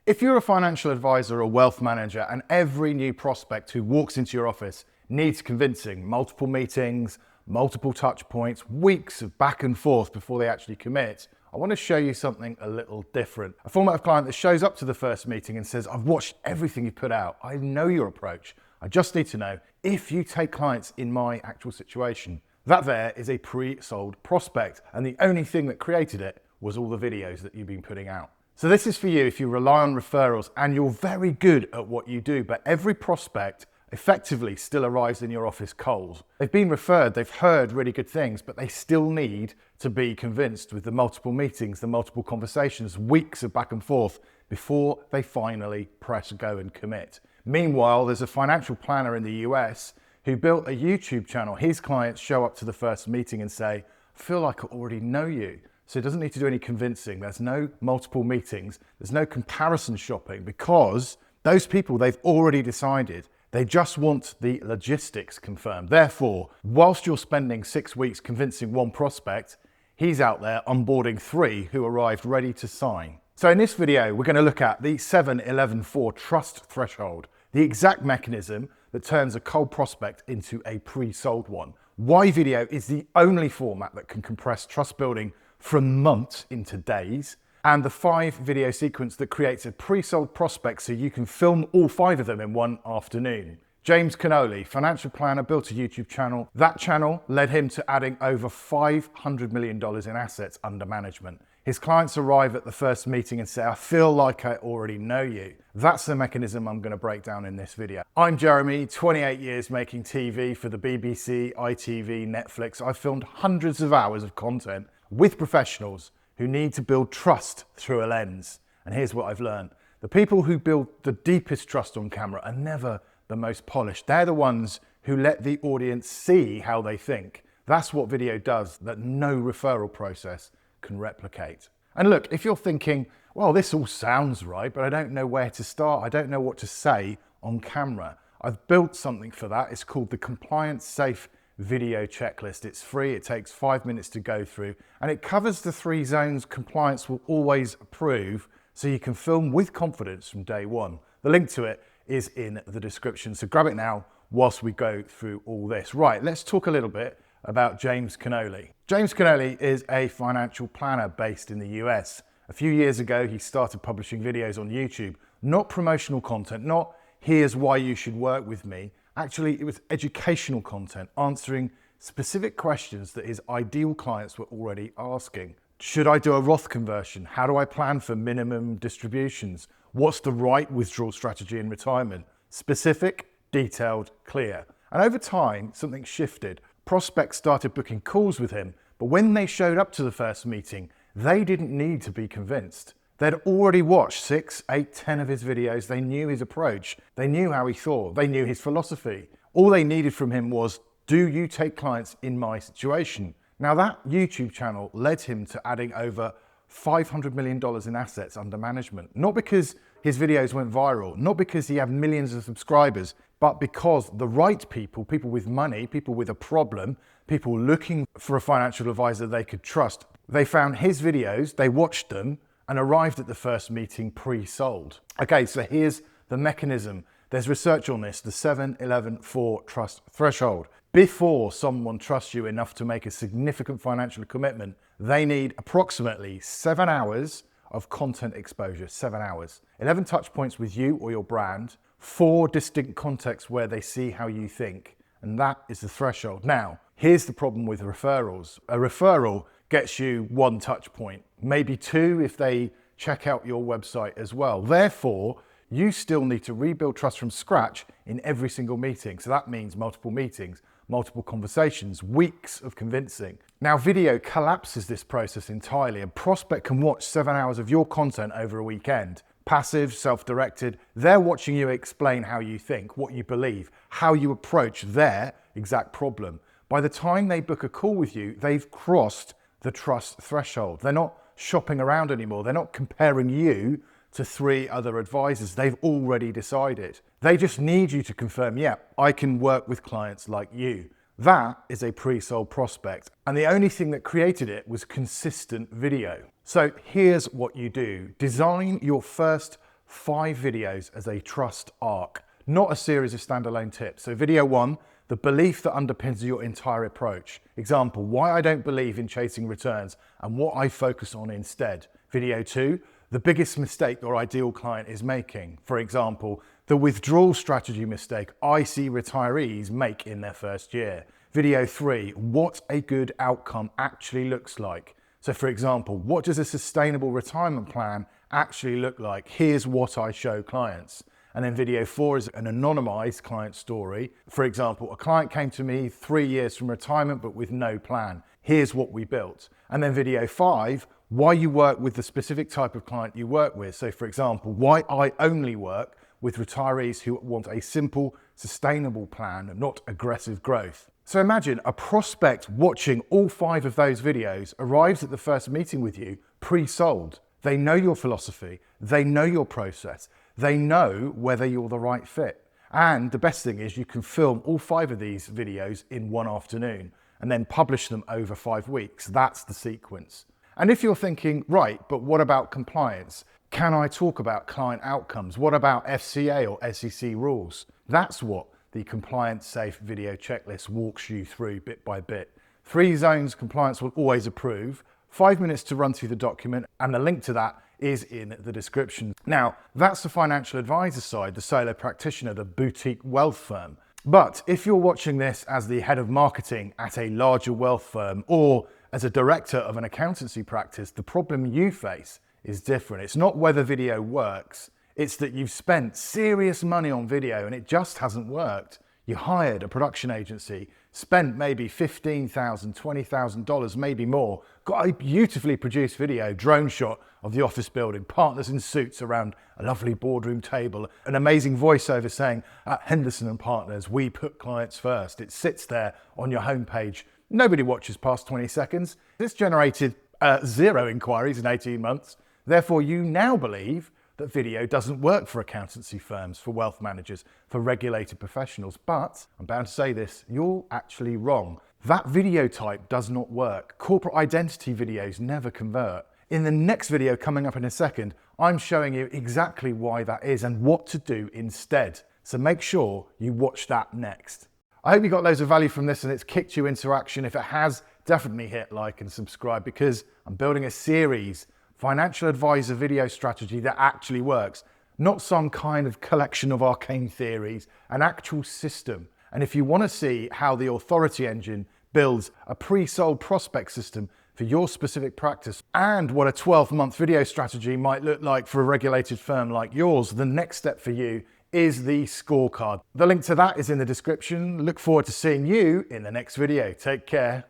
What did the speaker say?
If you're a financial advisor or wealth manager and every new prospect who walks into your office needs convincing, multiple meetings, multiple touch points, weeks of back and forth before they actually commit, I want to show you something a little different. A format of client that shows up to the first meeting and says, I've watched everything you've put out. I know your approach. I just need to know if you take clients in my actual situation. That there is a pre-sold prospect, and the only thing that created it was all the videos that you've been putting out. So this is for you if you rely on referrals and you're very good at what you do, but every prospect effectively still arrives in your office cold. They've been referred, they've heard really good things, but they still need to be convinced with the multiple meetings, the multiple conversations, weeks of back and forth before they finally press go and commit. Meanwhile, there's a financial planner in the US who built a YouTube channel. His clients show up to the first meeting and say, I feel like I already know you. So it doesn't need to do any convincing. There's no multiple meetings. There's no comparison shopping because those people, they've already decided. They just want the logistics confirmed. Therefore, whilst you're spending 6 weeks convincing one prospect, he's out there onboarding 3 who arrived ready to sign. So in this video, we're going to look at the 7-11-4 trust threshold, the exact mechanism that turns a cold prospect into a pre-sold one. Why video is the only format that can compress trust building from months into days, and the 5 video sequence that creates a pre-sold prospect so you can film all 5 of them in one afternoon. James Cannoli, financial planner, built a YouTube channel. That channel led him to adding over $500 million in assets under management. His clients arrive at the first meeting and say, I feel like I already know you. That's the mechanism I'm going to break down in this video. I'm Jeremy, 28 years making TV for the BBC, ITV, Netflix. I've filmed hundreds of hours of content with professionals who need to build trust through a lens. And here's what I've learned. The people who build the deepest trust on camera are never the most polished. They're the ones who let the audience see how they think. That's what video does that no referral process can replicate. And look, if you're thinking, well, this all sounds right, but I don't know where to start. I don't know what to say on camera. I've built something for that. It's called the Compliance Safe Video Checklist. It's free, it takes 5 minutes to go through, and it covers the 3 zones compliance will always approve, so you can film with confidence from day one. The link to it is in the description, so grab it now whilst we go through all this. Right, let's talk a little bit about James Cannoli. James Cannoli is a financial planner based in the US. A few years ago, he started publishing videos on YouTube, not promotional content, not here's why you should work with me. Actually, it was educational content, answering specific questions that his ideal clients were already asking. Should I do a Roth conversion? How do I plan for minimum distributions? What's the right withdrawal strategy in retirement? Specific, detailed, clear. And over time, something shifted. Prospects started booking calls with him, but when they showed up to the first meeting, they didn't need to be convinced. They'd already watched 6, 8, 10 of his videos. They knew his approach. They knew how he thought. They knew his philosophy. All they needed from him was, do you take clients in my situation? Now that YouTube channel led him to adding over $500 million in assets under management. Not because his videos went viral, not because he had millions of subscribers, but because the right people, people with money, people with a problem, people looking for a financial advisor they could trust, they found his videos, they watched them, and arrived at the first meeting pre-sold. Okay, so here's the mechanism. There's research on this, the 7-11-4 trust threshold. Before someone trusts you enough to make a significant financial commitment, they need approximately 7 hours of content exposure, 7 hours. 11 touch points with you or your brand, 4 distinct contexts where they see how you think, and that is the threshold. Now, here's the problem with referrals. A referral gets you 1 touch point, maybe 2 if they check out your website as well. Therefore, you still need to rebuild trust from scratch in every single meeting. So that means multiple meetings, multiple conversations, weeks of convincing. Now, video collapses this process entirely. A prospect can watch 7 hours of your content over a weekend. Passive, self-directed. They're watching you explain how you think, what you believe, how you approach their exact problem. By the time they book a call with you, they've crossed the trust threshold. They're not shopping around anymore. They're not comparing you to 3 other advisors. They've already decided. They just need you to confirm, yeah, I can work with clients like you. That is a pre-sold prospect. And the only thing that created it was consistent video. So here's what you do. Design your first 5 videos as a trust arc, not a series of standalone tips. So video 1, the belief that underpins your entire approach. Example, why I don't believe in chasing returns and what I focus on instead. Video 2, the biggest mistake your ideal client is making. For example, the withdrawal strategy mistake I see retirees make in their first year. Video 3, what a good outcome actually looks like. So for example, what does a sustainable retirement plan actually look like? Here's what I show clients. And then video 4 is an anonymized client story. For example, a client came to me 3 years from retirement but with no plan. Here's what we built. And then video 5, why you work with the specific type of client you work with. So for example, why I only work with retirees who want a simple, sustainable plan, not aggressive growth. So imagine a prospect watching all 5 of those videos arrives at the first meeting with you pre-sold. They know your philosophy, they know your process, they know whether you're the right fit. And the best thing is you can film all 5 of these videos in one afternoon and then publish them over 5 weeks. That's the sequence. And if you're thinking, right, but what about compliance? Can I talk about client outcomes? What about FCA or SEC rules? That's what the Compliance Safe video checklist walks you through bit by bit. 3 zones compliance will always approve, 5 minutes to run through the document, and the link to that is in the description. Now, that's the financial advisor side, the solo practitioner, the boutique wealth firm. But if you're watching this as the head of marketing at a larger wealth firm or as a director of an accountancy practice, the problem you face is different. It's not whether video works, it's that you've spent serious money on video and it just hasn't worked. You hired a production agency, spent maybe $15,000, $20,000, maybe more, got a beautifully produced video, drone shot of the office building, partners in suits around a lovely boardroom table, an amazing voiceover saying, at Henderson & Partners, we put clients first. It sits there on your homepage. Nobody watches past 20 seconds. This generated 0 inquiries in 18 months. Therefore, you now believe that video doesn't work for accountancy firms, for wealth managers, for regulated professionals. But I'm bound to say this, you're actually wrong. That video type does not work. Corporate identity videos never convert. In the next video coming up in a second, I'm showing you exactly why that is and what to do instead. So make sure you watch that next. I hope you got loads of value from this and it's kicked you into action. If it has, definitely hit like and subscribe because I'm building a series, financial advisor video strategy that actually works, not some kind of collection of arcane theories, an actual system. And if you want to see how the Authority Engine builds a pre-sold prospect system for your specific practice and what a 12-month video strategy might look like for a regulated firm like yours, the next step for you is the scorecard. The link to that is in the description. Look forward to seeing you in the next video. Take care.